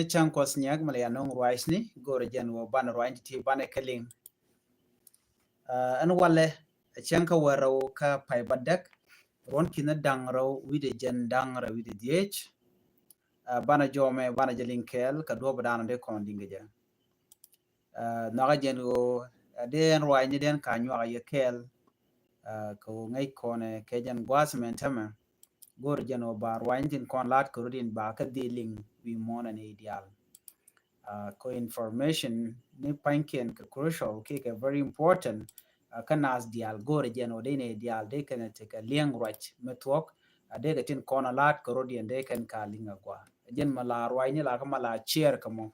chan kos nyak malaya nong rice ni gore jan wo ban rice ti ban keling an wale chan ka waro ka pai badak ron kina dang raw wide jan dang ra wide diech bana jome bana jalin kel ka do badana de kon dinga ja naga jen go den roi ni den ka nywa ye kel ko ngai kone ke jan gwas men tama gor jan o bar roi tin kon lat ko din ba ka dealing wi mona ne ideal ko information ni panken ka crucial ke very important kanas dial gore jeno de ne dial de kan te ka liang rach metwok de ga tin kona lat ko rodien de kan ka linga kwa jen mala rwai ni la ka mala chair ka mo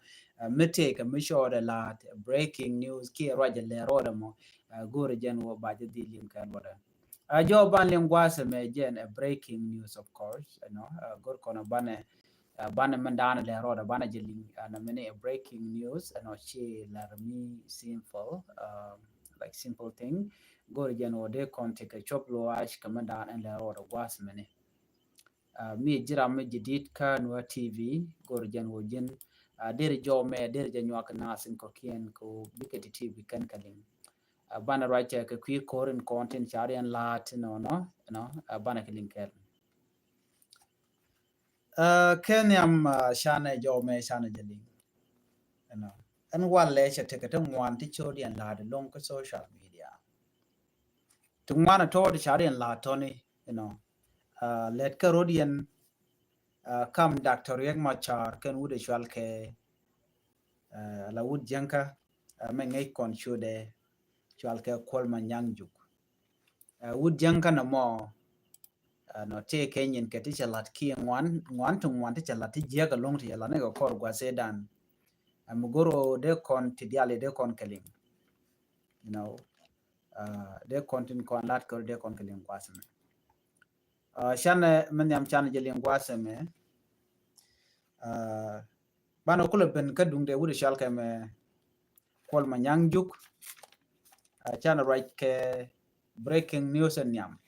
mete ka misho de lat breaking news ki raja le roda mo gore jen wo ba de dilim kan wada jo ban lingwa se me jen breaking news of course gor kona bane bana mandana le roda bana jeli na mene breaking news and she la me simple like simple thing go jan o de kon take a chop lo ash kamanda and le roda was mene mi jira me jidit ka no tv go jan wo jen der jo me der jan yak nasin ko kien ko biketi tv kan kalin bana right ka kwi koren content chari and lat bana kalin kel Kenyam shana jo me shana jeli you know and one leisure take a one to chodi and lad long social media to one to the shari and la tony let Carodian come Dr. Riek Machar can would shall ke la wood janka mengai kon shude shall ke kolman yang juk wood janka no more no te kenyan ke teacher lat ki one to one teacher lat jaga long to yala nego kor gwa sedan amugoro de kon tidiale de kon keling you know de kontin kon lat ko de kon keling kwasme shane men yam chan jeling kwasme bano kulo ben kadung de wudi shal me kol manyang juk chan right ke breaking news and yam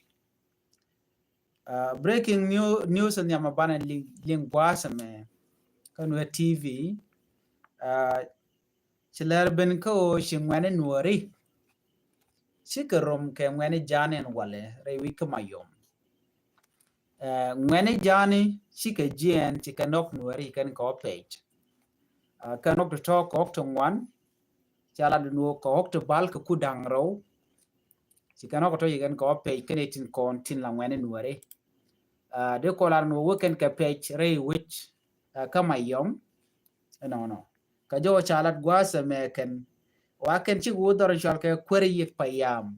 breaking news and yam bana ling kwasme kanwe tv chilar ben ko shingwane nuori shikarom ke ngwane janen wale rewi kamayom ngwane jani shike jien chikanok nuori kan ko page kanok to talk ok to ngwan chala du no ko ok to bal ko kudang ro chikanok to yigan ko page kenetin kon tin la ngwane nuori de kolar no woken ka page re which kamayom no ka jo chalat gwasa meken waken chi wudor chal ke kweri yik payam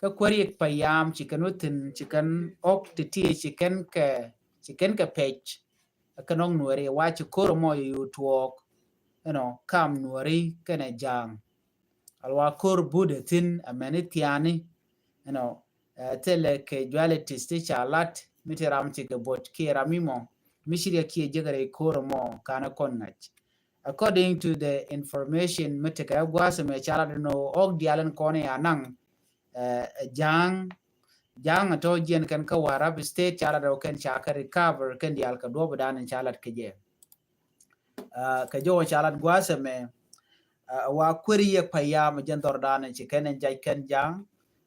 ka kweri yik payam chikanutin chikan ok titi chiken ka page kanong nuori wachi koro mo yu tuok kam nuori kene jang alwa kor bude tin ameni tiani tele ke jwale tisti chalat mitiram chike bot kira mimo mishiria kie jegare koro mo kana konnach according to the information miteka gwasa me chala no og dialen kone anang jang to jen kan ka warab state chala do kan chaka recover kan dial ka do badan chalat keje ka jo chalat gwasa me wa kweri ye payam jen tordan ci kenen jay ken jang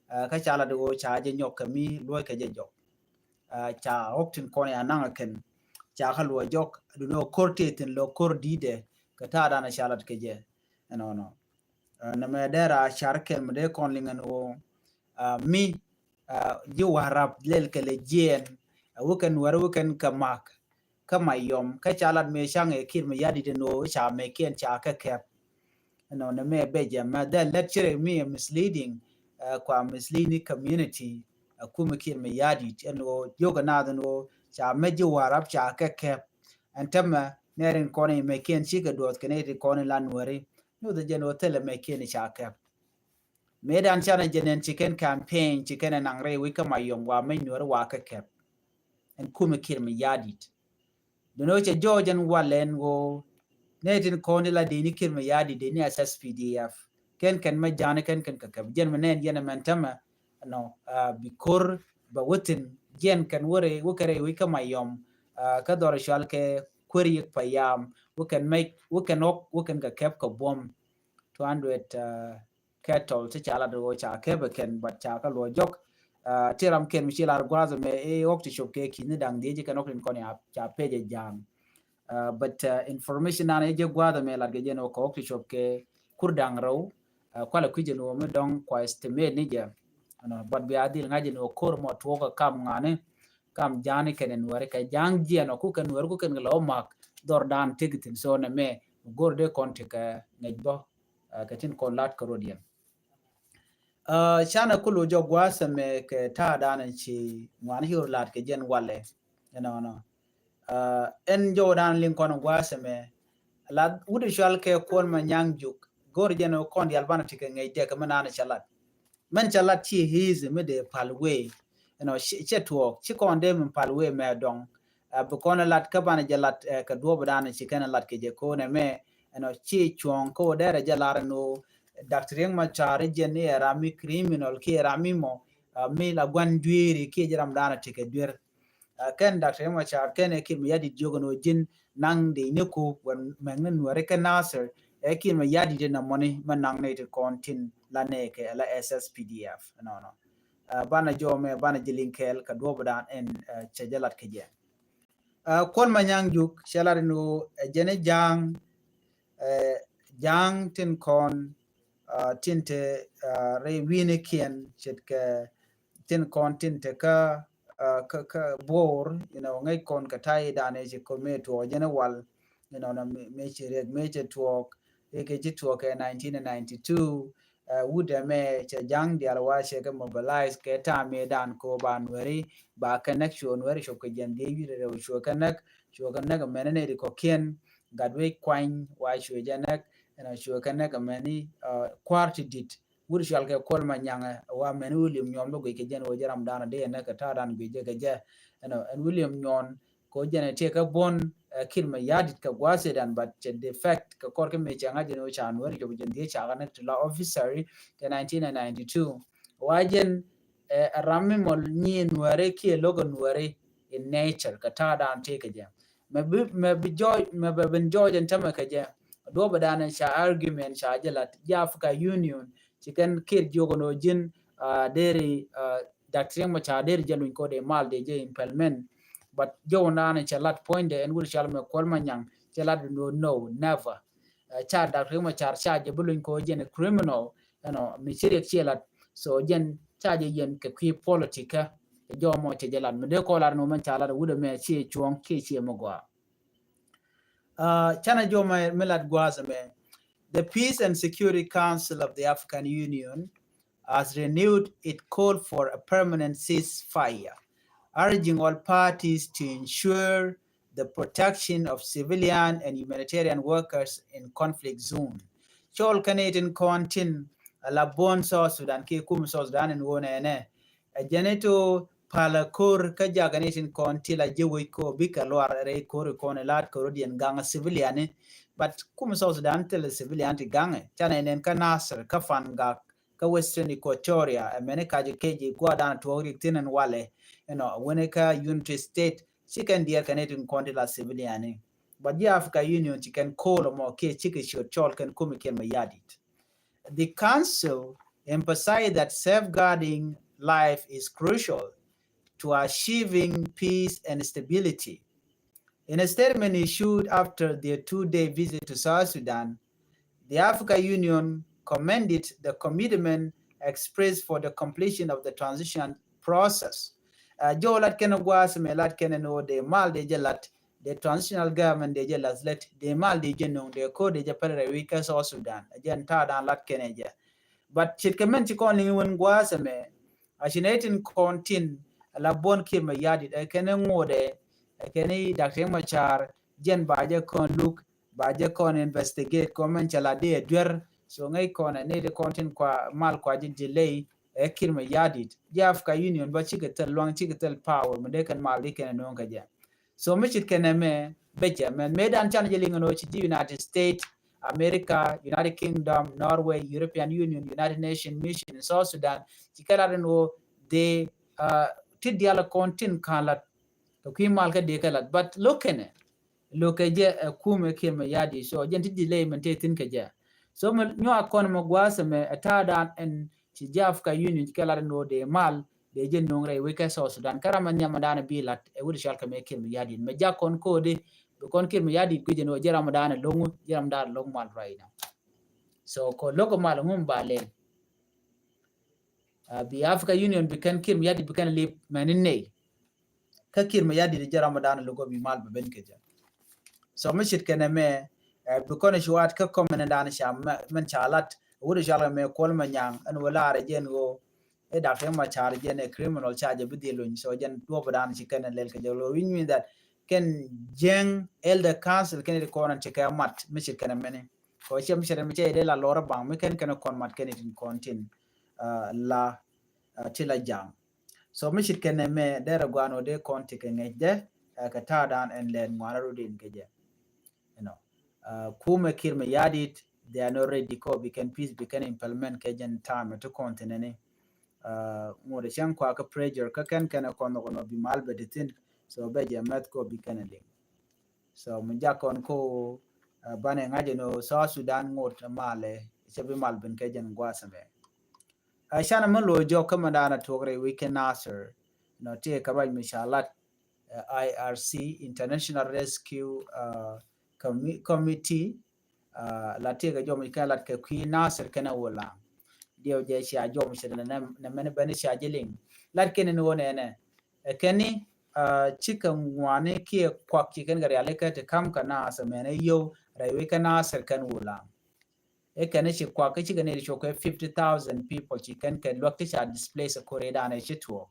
ka chala do cha je nyok mi loy ka je jok cha oktin kone anang ken cha ka lo jok do no korte tin lo kor dide ka ta dana chalat keje no na me dera sharken me de kon lingen o mi ji warab lel kele jen wuken war wuken kamak kama yom ka chalat me shang e kir me yadi de no cha me ken cha ka kep na me beje ma da lecture me misleading kwa misleading community kuma kir me yadi no yoga na no cha me ji warab cha ka kep antama nerin kone me ken chika dot keneti kone lanwari no the general tele me ken cha kep medan chana jenen chicken campaign chicken and angre wika mayom wa me nyoro wa ka kep en kuma kir me yadit no che georgian walen wo netin kone la dini kir me yadi dini assess pdf ken ma jana ken ka kep jen menen yen mentama no bikor ba wutin jen kan wore wukare wika mayom ka dor shal ke query payam we can ga kep ko bom 200 cattle ti chala do cha kebe ken but cha ka lo jok tiram ken mi chilar gwazo me e okti shoke ki ni dang deji kan okrin kon ya cha peje jam but information na je gwado me la ge no ko okti shoke kurdang raw kwala kuje no me dong kwa estimate ni je no but bi adil ngaji no kor mo to ka kam ngane kam jani kenen ware ka jang ji no ku kan war ku kan lo mak dor dan tigitin so ne me gorde konti ka ngejbo katin kon lat karodian chana kulu jo gwasa me ke ta danan chi ngwan hiur lat ke jen wale no en jo dan lin kon gwasa me la wudu shal ke kon ma nyang juk gor jen kon yal bana tike ngai de ka manana chalat man chalat chi hizi me de palwe che tuok chi kon de min palwe me dong bu kon lat ka bana jalat ka do badana chi kana lat ke je ko ne me chi chuong ko dere jalar no Dr. ma chari jeni rami criminal ki rami mo mi la gwan dwiri ki jaram dana tike dwir ken Dr. ma char ken ki mi yadi jogo no jin nang de neku wan mengen ware ken nasir ki mi yadi de na money man nang ne te kontin la ne ke la SSPDF no bana jome bana jilinkel ka do badan en chejalat ke je kon manyang juk shalari no jene jang tin kon tinte re wine kien chet ka tin kon tinte ka bor ngai kon ka tai dane je ko me to jene wal na me che to ke ji to ke 1992 wuda me che jang di alwa she ka mobilize ke ta me dan ko ban weri ba connection weri sho ke jen de yire sho kanak menene ko kien gadwe kwany wa sho janak sho kanak meni kwarti dit wuri shal ke kol ma nyanga wa men William Nyon go ke jen wo jaram dana de na ka taran be je je en William Nyon ko jene te ka bon kil ma yadit ka gwase dan but the fact ka kor ke me changa jeno chan wori jo jen de chaga na to law officer te 1992 wajen rami mol ni nuare ki logo nuare in nature ka tadan te ka je me bi joy me ben joy en tama ka je do badana sha argument sha jalat ya Africa Union chicken kid jogo no jin deri daktrin ma cha deri jalun ko de mal de je implement but jo na ne chalat point de en wul chal me kol manyang chalat no never cha daktrin ma cha je bulun ko je criminal mi chiri chalat so jen cha je yen ke ki politika jo mo che jalat me de ko lar no man chalat wude me chi chuong ki chi mo gwa chana jo me melat gwaza me the Peace and Security Council of the African Union has renewed its call for a permanent ceasefire, urging all parties to ensure the protection of civilian and humanitarian workers in conflict zones. Chol Canadian Kontin Labon South Sudan ki kum South Sudan en wona ene janeto pala kor ka jaganetin konti la jewi ko bika loar re kor ko ne lat ko dien ganga civilian but kum South Sudan tel civilian ti gange chana enen ka nasr ka fan ga ka Western Equatoria amene ka je keji ko dan to ri tinen wale when ka unity state chicken dia Canadian konti la civilian but the Africa Union chicken call mo ke chiki chol kan kum ken mayadit. The Council emphasized that safeguarding life is crucial to achieving peace and stability. In a statement issued after their two-day visit to South Sudan, the African Union commended the commitment expressed for the completion of the transition process. Jo lat ken gwas me lat ken no de mal de jelat the transitional government de jelas let de mal de jenong de ko de japare wika South Sudan ajan ta dan lat ken je but chit kemen ti kon wen gwas me ashinatin kontin la bon ke me yadi de ken ngode ken Dr. Machar jen baje kon look baje kon investigate komen chala de dwer so ngai kon ne de kontin kwa mal kwa jin delay kirma yadit ya Africa Union ba chiketel long chiketel power me de kan mal de ken non ka ja so me chit ken me beja men medan chan jelingo no chi United States America, United Kingdom, Norway, European Union, United Nations Mission in South Sudan chikala no de ti diala kontin kalat to ki mal ka de kalat but look in it lo ke je kume kir ma yadi so jen ti delay men te tin ke je so mo nyo akon mo gwasa me atada en ci jaf ka union kala no de mal de jen no ngre we ka so Sudan karama nyama dana bilat e wudi shal ka me kir ma yadi me jakon ko de kon kir ma yadi guje no jeram dana longu jeram dana long mal right now so ko logo mal ngum bale bi Africa Union bi kan kir ma yadi bi kan lip manin ne ka kir ma yadi de jeram dana logo bi mal be ben ke je so mishit kene me bikone shuat ka komen dan sham men chalat wuri shala me kol manyang an wala re jen go e da fe ma char jen a criminal charge bi dilun so jen do bodan ci kene lel ke jolo we mean that ken jeng elder council ken ko nan ci ka mat mishit kene mene ko chem chere mi de la lora bang mi ken kon mat ken tin kontin la tila jang so mishit kene me de gwano de konti ke ngejde ka tadan en len ngwana rudin keje you know kuma kirma yadit they are not ready ko we can peace we can implement kajan time to continent ngode chan kwa ka pressure ka kan kana kono kono bi malbe ditin so be je met ko bi kana ling so mun jakon ko bane ngaje no so Sudan ngot male se bi malben kajan gwasame shana mun lo jo kama dana togre we can answer no te ka ba mishalat IRC International Rescue Committee la tega jom ka lat ke ki nasir kana wala dio je sha jom shi na men bani sha jiling lat ken no ne keni chika ngwane ki kwak chi ken gari aleka te kam kana asa mene yo raiwe kana sir kan wala e kene chi kwak chi gane ri choko 50,000 people chi ken lokti sha displace ko reda ne chi to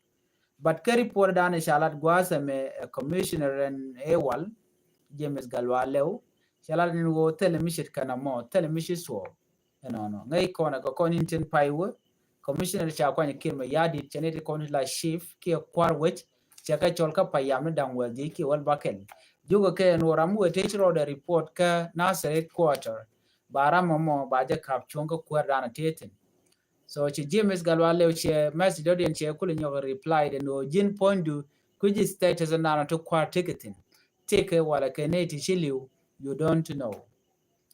but kari por dane shalat gwasa me commissioner en ewal James Galwalew shalat ni go telemishit kana mo telemishit so no ngai kona ko konin tin paiwo commissioner cha kwani kirma yadi cheneti kon la chief ki kwarwech chaka cholka payam dang wel di ki wal bakel jugo ke no ramu te chro the report ka naseret quarter barama mo baje kap chonga kwardana tetin so ci James Galwale che Macedonian che kule nyoga reply de no jin pondu kuji status na to kwa ticketing take wala keneti chiliu you don't know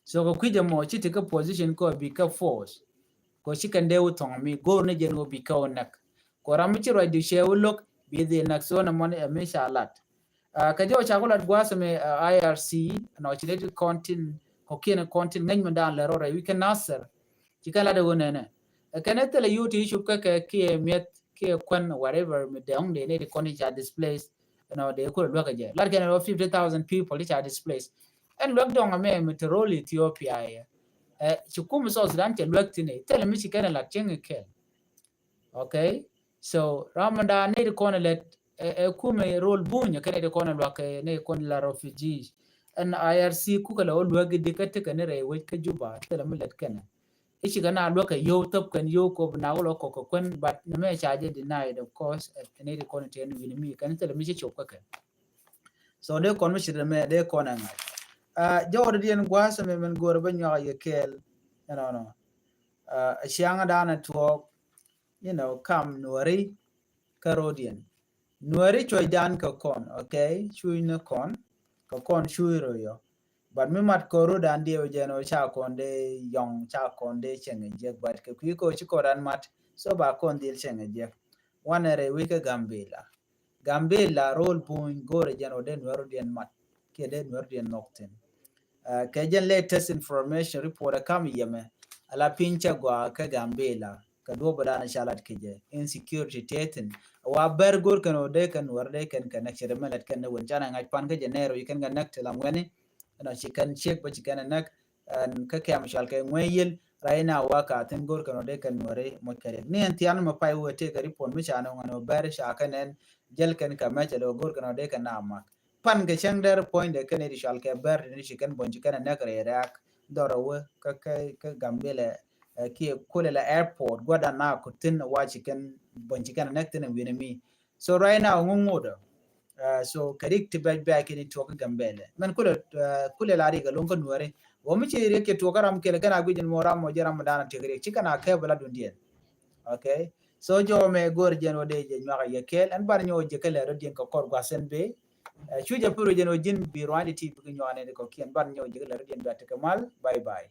so ko kuje mo ci take position ko bi ka force ko ci kan dewu tong mi go ne jen go bi ka onak ko ram ci ro di che ulok bi de nak so na mon e me shalat ka jo cha kulat gwas me IRC no ci le content ko kina content ngany mandan le ro we can answer ci kala de wonene kanete la yuti shup ka ke miet ke kwan whatever me de ong de ne ko ni cha displaced de ko lo ka je lar ken 50,000 people cha displaced en lo dong me meteorol Ethiopia chukum so Sudan che lo tine tele mi ken la chen ke okay so ramanda ne ko ne let kume role bunya ken de ko ne lo ke ne ko la refugees en IRC ku ka lo gidi ka te ken re we ka juba tele mi let ken ichi gana loka yo top kan yo ko na lo ko kwen but na me charge denied of course ne de kon ten win mi kan tele mi chop ka so de kon mi shire me de kon nga jawde dien gwasa me men gor ba nya ye kel no shianga dana to kam nuari karodian nuari choy dan ka kon okay chui na kon ka kon chui ro yo but mi mat ko dan dio jeno cha konde yong cha konde chenge je but ke ko chi koran mat so ba kon dil chenge je wanere wike gambela role point gore jeno den wero den mat ke den wero den nokten ke jen latest information report kam yeme ala pincha gwa ka gambela ka do bada shalat keje insecurity teten wa ber gor kan de kan werde kan connection melet kan won jana ngai pan ke jenero yikan ga nak telam wani chikan check ba chikan nak ka kam shal ke ngweyel raina waka ten gor kan de kan wore mo kare ni antian ma pai wote ka report mi chana ngano ber sha kanen jel kan ka ma chalo gor kan de kan na pan ke chang der point de kan ri shal ke ber ni chikan bon chikan nak re rak doro ka gambele ki kule la airport gwada na kutin wa chicken bon chicken nak tin winami so right now ngungodo so kadik tibaj back in to gambele man kule la riga lonko nuare wo mi ci reke to garam kele kana gujin moram mo jaram dana tigre chikana ke bala dundien okay so jo me gor jen wode je nyaka yekel an bar nyo je kele rodien ko kor gwasen be chuja puro jeno jin bi rwani ti bi nyone ko kien ban nyaw jigla redien ba te kamal bye bye